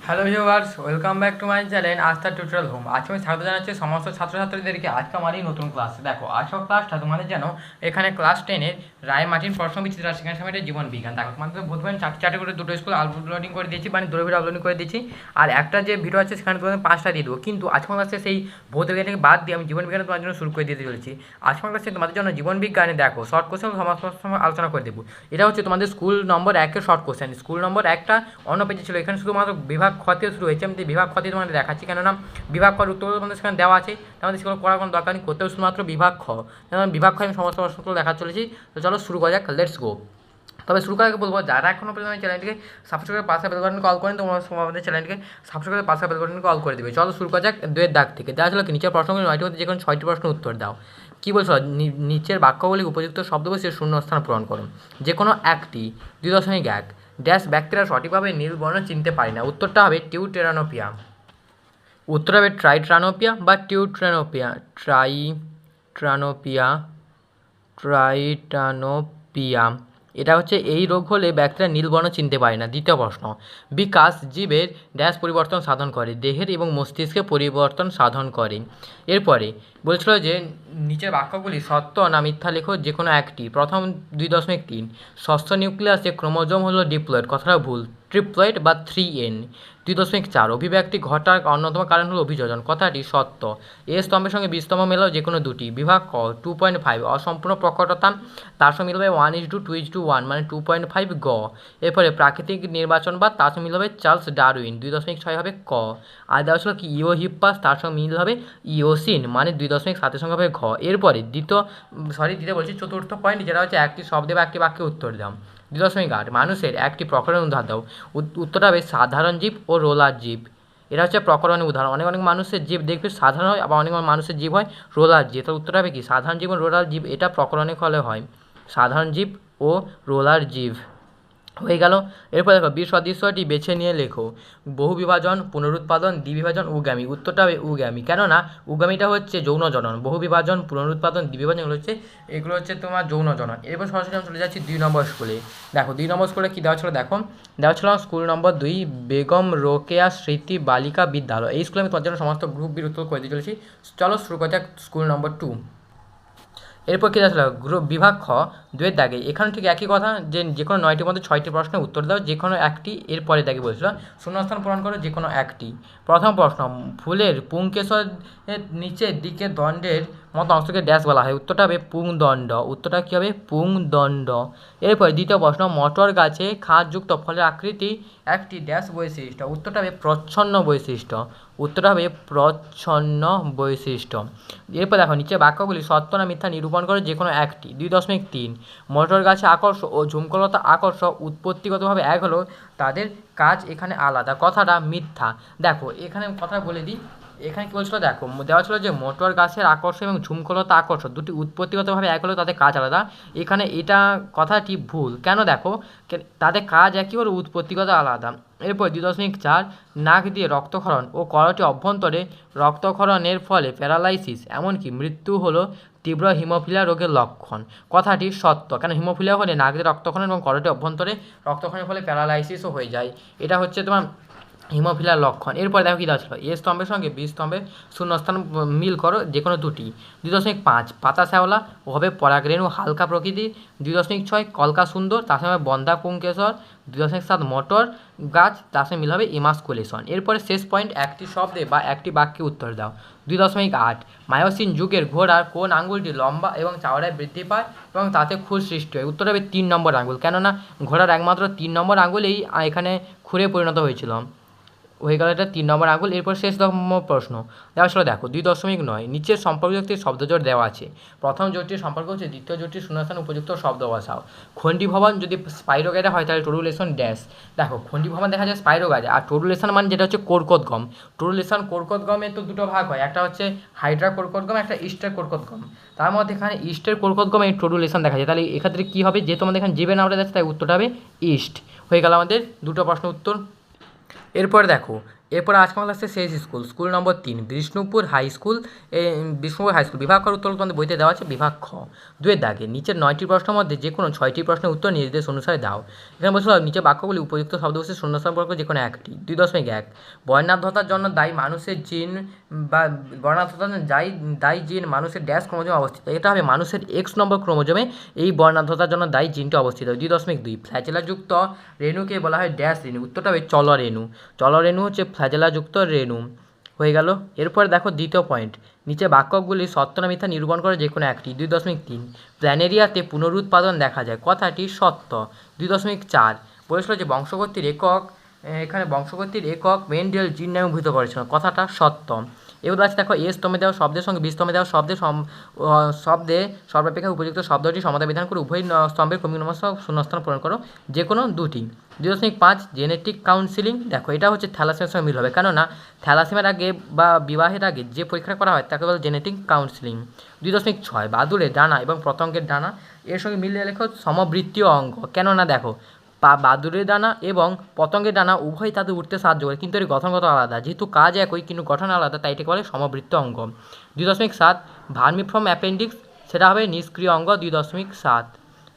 Hello viewers, welcome back to my channel আস্থা tutorial home. আজকে আমি স্বাগত জানাচ্ছি সমস্ত ছাত্রছাত্রীদেরকে আজকে আমার এই নতুন ক্লাসে। দেখো আজকের ক্লাসটা তোমাদের যেন এখানে ক্লাস 10-এর রায় মার্টিন প্রশ্নবিচিত্রা সেখানে সময় জীবন বিজ্ঞান। দেখো তোমাদের বুধবার চারটে করে দুটো স্কুল আপলোডিং করে দিয়েছি, মানে দুটো ভিডিও আপলোডিং করে দিয়েছি। আর একটা যে ভিডিও আছে সেখানে তোমাদের 5টা দিয়ে দেবো, কিন্তু আজকের ক্লাসে সেই ভৌত বিজ্ঞানকে বাদ দিয়ে আমি জীবন বিজ্ঞানে তোমাদের জন্য শুরু করে দিতে চলেছি। আজকের ক্লাসে তোমাদের জন্য জীবন বিজ্ঞানে দেখো শর্ট কোশ্চেন সমস্ত আলোচনা করে দেবো। এটা হচ্ছে তোমাদের স্কুল নম্বর 1-এর শর্ট কোশ্চেন। স্কুল নম্বর 1টা অন্য পেজে ছিল, এখানে শুধুমাত্র বিভাগ ক্ষতে শুরু হয়েছে। আমি বিভাগ ক্ষতে তোমাদের দেখাচ্ছি, কেননা বিভাগ খ উত্তর তোমাদের সেখানে দেওয়া আছে, তোমাদের সেগুলো করার কোনো দরকার নেই, করতেও শুধুমাত্র বিভাগ খ। যেমন বিভাগ খ আমি সমস্ত প্রশ্নগুলো দেখা চলেছি। তো চলো শুরু করা যাক, লেটস গো। তবে শুরু করার আগে বলবো, যারা এখনও পর্যন্ত আমি চ্যানেলটিকে সাবস্ক্রাইব করে পাশে বেল বাটন কল করেন, তোমরা আমাদের চ্যানেলটিকে সাবস্ক্রাইব করে পাশে বেল বাটন কল করে দেবে। চলো শুরু করা যাক। দুয়ের দাগ থেকে দেওয়া ছিল কি, নিচের প্রশ্নগুলি 9টি মধ্যে যে কোনো 6টি প্রশ্ন উত্তর দাও। কী বলছো, নিচের বাক্যগুলি উপযুক্ত শব্দ বসে শূন্যস্থান পূরণ করুন। যে কোনো একটি 2.1 ড্যাশ ব্যক্তিরা সঠিকভাবে নীল বর্ণ চিনতে পারি না। উত্তরটা হবে টিউটেরানোপিয়া। উত্তর হবে ট্রাইট্রানোপিয়া বা টিউট্রানোপিয়া। ট্রাইটানোপিয়া। এটা হচ্ছে এই রোগ হলে ব্যক্তিরা নীলবর্ণ চিনতে পারে না। দ্বিতীয় প্রশ্ন, বিকাশ জীবের ড্যাশ পরিবর্তন সাধন করে, দেহের এবং মস্তিষ্কে পরিবর্তন সাধন করে। এরপরে বলছিল যে নিচের বাক্যগুলি সত্য না মিথ্যা লেখো যে কোনো একটি। প্রথম 2.3 ষষ্ঠ নিউক্লিয়াসে ক্রোমোজোম হলো ডিপ্লয়েড, কথাটা ভুল, ট্রিপ্লয়েড বা 3N। 2.4 অভিব্যক্তি ঘটার অন্যতম কারণ হলো অভিযোজন, কথাটি সত্য। এ স্তম্ভের সঙ্গে বি স্তম্ভ মেলাও যে কোনো দুটি। বিভাগ ক 2.5 অসম্পূর্ণ প্রকটতা, তার সঙ্গে মিল হবে 1:2:1 মানে 2.5 গ। এরপরে প্রাকৃতিক নির্বাচন বা তার সঙ্গে মিল হবে চার্লস ডারউইন, 2.6 হবে ক। আর দেওয়া ছিল কি ইওহিপ্পাস, তার সঙ্গে মিল হবে ইওসিন মানে 2.7 সঙ্গে হবে ঘ। এরপরে চতুর্থ পয়েন্ট, যেটা হচ্ছে একটি শব্দে বা একটি বাক্যে উত্তর দাও। 2.8 মানুষের একটি প্রকরণ উদাহরণ দাও। উত্তরটা হবে সাধারণ জীব ও রোলার জীব। এটা হচ্ছে প্রকরণের উদাহরণ। অনেক অনেক মানুষের জীব দেখবে সাধারণ হয়, আবার অনেক মানুষের জীব হয় রোলার জীব। তার উত্তরটা হবে কি সাধারণ জীব ও রোলার জীব। এটা প্রকরণের ফলে হয়, সাধারণ জীব ও রোলার জীব হয়ে গেল। এরপর দেখো বীর সদৃশ্যটি বেছে নিয়ে লেখো। বহু বিভাজন, পুনরুৎপাদন, দ্বিবিভাজন, উগামী। উত্তরটা হবে উগামী, কেননা উগামীটা হচ্ছে যৌন জনন। বহু বিভাজন, পুনরুৎপাদন, দ্বিবিভাজন এগুলো হচ্ছে তোমার যৌন জনন। এরপর সরাসরি আমি চলে যাচ্ছি 2 নম্বর স্কুলে। দেখো 2 নম্বর স্কুলে কী দেওয়া ছিল, দেখো দেওয়া ছিল স্কুল নম্বর 2 বেগম রোকেয়া স্মৃতি বালিকা বিদ্যালয়। এই স্কুলে আমি তোমার জন্য সমস্ত গ্রুপ বির উত্তর করে দিয়ে চলেছি। চলো শুরু করা যাক স্কুল নম্বর 2। এরপর কী আসলে গ্রুপ বিভাগ খ 2-এর দাগে। এখানে ঠিক একই কথা, যে কোনো 9টির মধ্যে 6টি প্রশ্নের উত্তর দাও, যে কোনো একটি। এরপরে দাগে বলছিল শূন্যস্থান পূরণ করো যে কোনো একটি। প্রথম প্রশ্ন, ফুলের পুংকেশরের নিচের দিকে দণ্ডের মতো অংশকে ড্যাশ বলা হয়। উত্তরটা হবে পুংদণ্ড। উত্তরটা কী হবে পুংদণ্ড। এরপরে দ্বিতীয় প্রশ্ন, মটর গাছে খাঁজযুক্ত ফলের আকৃতি একটি ড্যাশ বৈশিষ্ট্য। উত্তরটা হবে প্রচ্ছন্ন বৈশিষ্ট্য। উত্তরটা হবে প্রচ্ছন্ন বৈশিষ্ট্য। এরপর দেখো নিচে বাক্যগুলি সত্য না মিথ্যা নিরূপণ করে যে কোনো একটি। 2.3 মটর গাছে আকর্ষ ও ঝুমকলতা আকর্ষ উৎপত্তিগতভাবে এক হলেও তাদের কাজ এখানে আলাদা, কথাটা মিথ্যা। দেখো এখানে কথা বলে দিই, এখানে কী বলছিল, দেখো দেওয়া ছিল যে মোটর গাছের আকর্ষণ এবং ঝুমকলতা আকর্ষণ দুটি উৎপত্তিগতভাবে এক হলেও তাদের কাজ আলাদা। এখানে এটা কথাটি ভুল, কেন দেখো তাদের কাজ একই হলেও উৎপত্তিগত আলাদা। এরপর 2.4 নাক দিয়ে রক্তক্ষরণ ও করটি অভ্যন্তরে রক্তক্ষরণের ফলে প্যারালাইসিস এমনকি মৃত্যু হলো তীব্র হিমোফিলিয়া রোগের লক্ষণ, কথাটি সত্য। কেন হিমোফিলিয়া হলে নাক দিয়ে রক্তক্ষরণ এবং করটি অভ্যন্তরে রক্তক্ষরণের ফলে প্যারালাইসিসও হয়ে যায়। এটা হচ্ছে তোমার হিমোফিলিয়ার লক্ষণ। এরপর দেখো কী দেওয়া ছিল, এ স্তম্ভের সঙ্গে বি স্তম্ভের শূন্যস্থান মিল করো যে কোনো দুটি। 2.5 পাতা শ্যাওলা ও হবে পরাগরেণু হালকা প্রকৃতির। 2.6 কলকা সুন্দর, তার সঙ্গে বন্দা পুংকেশর। 2.7 মটর গাছ, তার সঙ্গে মিল হবে ইমাস্কুলেশন। এরপরে শেষ পয়েন্ট, একটি শব্দে বা একটি বাক্যে উত্তর দাও। 2.8 মায়োসিন যুগের ঘোড়ার কোন আঙুলটি লম্বা এবং চওড়ায় বৃদ্ধি পায় এবং তাতে খুর সৃষ্টি হয়। উত্তর হবে 3 নম্বর আঙুল, কেননা ঘোড়ার একমাত্র 3 নম্বর আঙুলেই এখানে খুরে পরিণত হয়েছিল। হয়ে গেল এটা 3 নম্বর আঙুল। এরপর শেষ প্রশ্ন দেওয়া ছিল, দেখো 2.9 নিচের সম্পর্কযুক্তির শব্দজোড় দেওয়া আছে। প্রথম জোটটির সম্পর্ক হচ্ছে দ্বিতীয় জোটটির শূন্যস্থান উপযুক্ত শব্দ বসাও। খণ্ডীভবন যদি স্পাইরোগাইডে হয় তাহলে টোরুলেশন ড্যাশ। দেখো খণ্ডীভবন দেখা যায় স্পাইরোগাইডে, আর টোরুলেশন মানে যেটা হচ্ছে কোরকোদগম। টোরুলেশন কোরকোদগমের তো দুটো ভাগ হয়, একটা হচ্ছে হাইড্রা কোরকোদগম, একটা ইস্টের কোরকোদগম। তার মধ্যে এখানে ইস্টের কোরকোদগমে টোরুলেশন দেখা যায়। তাহলে এক্ষেত্রে কী হবে, যে তোমাদের এখানে জীবের নামটা যাচ্ছে তাই উত্তরটা হবে ইস্ট। হয়ে গেল আমাদের দুটো প্রশ্ন উত্তর। এরপর দেখো এরপর আজকে আমাদের আসছে শেষ school number 3 Bishnupur high school. বিভাগ ক উত্তর তোমাদের বইতে দেওয়া আছে বিভাগ খ। 2 দাগে নিচের 9টি প্রশ্নের মধ্যে যে কোনো 6টি প্রশ্নের উত্তর নির্দেশ অনুসারে দাও। এখানে বলছিল নিচে বাক্যগুলি উপযুক্ত শব্দবস্তুর শূন্যস্থান পূরণ করে যে কোনো একটি। 2.1 বর্ণাঢ্যতার জন্য দায়ী মানুষের জিন বা বর্ণাঢ্যতার জন্য দায়ী জিন মানুষের ড্যাশ ক্রোমোজোমে অবস্থিত। এটা হবে মানুষের X নম্বর ক্রোমোজোমে এই বর্ণাঢ্যতার জন্য দায়ী জিনটি অবস্থিত। 2.2 ফ্ল্যাজেলাযুক্ত রেণুকে বলা হয় ড্যাশ রেণু। উত্তরটা হবে চলরেণু। চলরেণু হচ্ছে ফ্ল্যাজেলাযুক্ত রেণু। হয়ে গেল। এরপরে দেখো দ্বিতীয় পয়েন্ট, নিচে বাক্যগুলি সত্য না মিথ্যা নিরূপণ করে যে কোনো একটি। 2.3 প্ল্যানেরিয়াতে পুনরুৎপাদন দেখা যায়, কথাটি সত্য। 2.4 বলেছিল যে বংশগতির একক এখানে বংশগতির একক মেন্ডেল জিন নামে অভিহিত করেছিল, কথাটা সত্য। এগুলো আছে দেখো এ স্তম্ভে দেওয়া শব্দের সঙ্গে বি স্তম্ভে দেওয়া শব্দে সর্বাপেক্ষা উপযুক্ত শব্দটি সমতা বিধান করে উভয় স্তম্ভের ক্রমিক নমস্কার শূন্যস্থান পূরণ করো যে কোনো দুটি। 2.5 জেনেটিক কাউন্সিলিং, দেখো এটা হচ্ছে থ্যালাসেমিয়ার সঙ্গে মিল হবে, কেননা থ্যালাসেমিয়ার আগে বা বিবাহের আগে যে পরীক্ষা করা হয় তাকে বলে জেনেটিক কাউন্সিলিং। 2.6 বাদুড়ের ডানা এবং পতঙ্গের ডানা এর সঙ্গে মিলিয়ে লেখো সমবৃত্তীয় অঙ্গ, কেননা দেখো বাদুড়ের ডানা এবং পতঙ্গের ডানা উভয় তাদের উঠতে সাহায্য করে, কিন্তু এর গঠনগত আলাদা, যেহেতু কাজ একই কিন্তু গঠন আলাদা তাই এটাকে বলে সমবৃত্ত অঙ্গ। 2.7 ভার্মিফর্ম অ্যাপেন্ডিক্স, সেটা হবে নিষ্ক্রিয় অঙ্গ। 2.7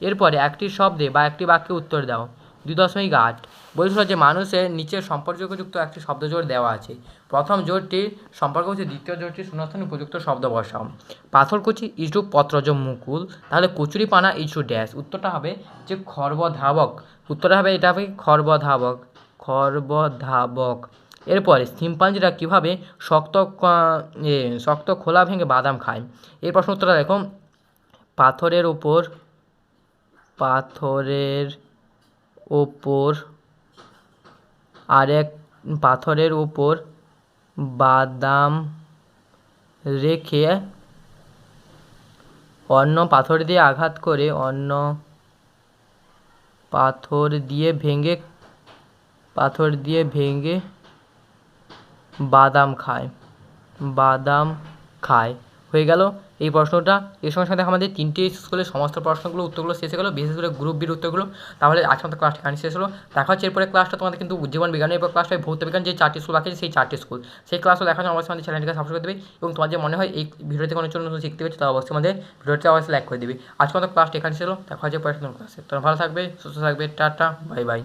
এরপরে একটি শব্দে বা একটি বাক্যে উত্তর দাও। 2.8 বলছিল যে মানুষের নিচের সম্পর্কযুক্ত একটি শব্দ জোড় দেওয়া আছে, প্রথম জোড়টির সম্পর্ক হচ্ছে দ্বিতীয় জোড়টির শূন্যস্থানে উপযুক্ত শব্দ বসাও। পাথরকুচি ইস্টু পত্রজ মুকুল, তাহলে কচুরিপানা ইস্টু ড্যাশ, উত্তরটা হবে যে খর্বধাবক। উত্তরটা হবে এটা হবে খর্বধাবক। এরপরে শিম্পাঞ্জিরা কীভাবে শক্ত খোলা ভেঙে বাদাম খায়, এই প্রশ্ন উত্তরটা দেখো পাথরের ওপর বাদাম রেখে অন্য পাথর দিয়ে আঘাত করে অন্য পাথর দিয়ে ভেঙে বাদাম খায়। হয়ে গেল এই প্রশ্নটা। এর সঙ্গে সাথে আমাদের 3টে স্কুলের সমস্ত প্রশ্নগুলো উত্তরগুলো শেষ হয়ে গেলো, বিশেষ করে গ্রুপ বির উত্তরগুলো। তাহলে আজকে আমাদের ক্লাসটা এখানে শেষ হলো। দেখা হচ্ছে এরপরে ক্লাসটা তোমাদের কিন্তু জীবন বিজ্ঞান, এরপর ক্লাসটা ভৌত বিজ্ঞান, যে 4টি স্কুল বাকি আছে সেই 4টি স্কুল, সেই ক্লাসও দেখার জন্য অবশ্যই আমাদের চ্যানেলটিকে সাবস্ক্রাইব করে দেবে, এবং তোমার যে মনে হয় এই ভিডিওতে কোনো জন্য শিখতে পেরেছো তাহলে অবশ্যই আমাদের ভিডিওটা অবশ্যই লাইক করে দেবে। আজকে আমাদের ক্লাসটা এখানে ছিল, দেখা হচ্ছে পরের ক্লাসে। তোমরা ভালো থাকবে, সুস্থ থাকবে, টাটা, বাই বাই।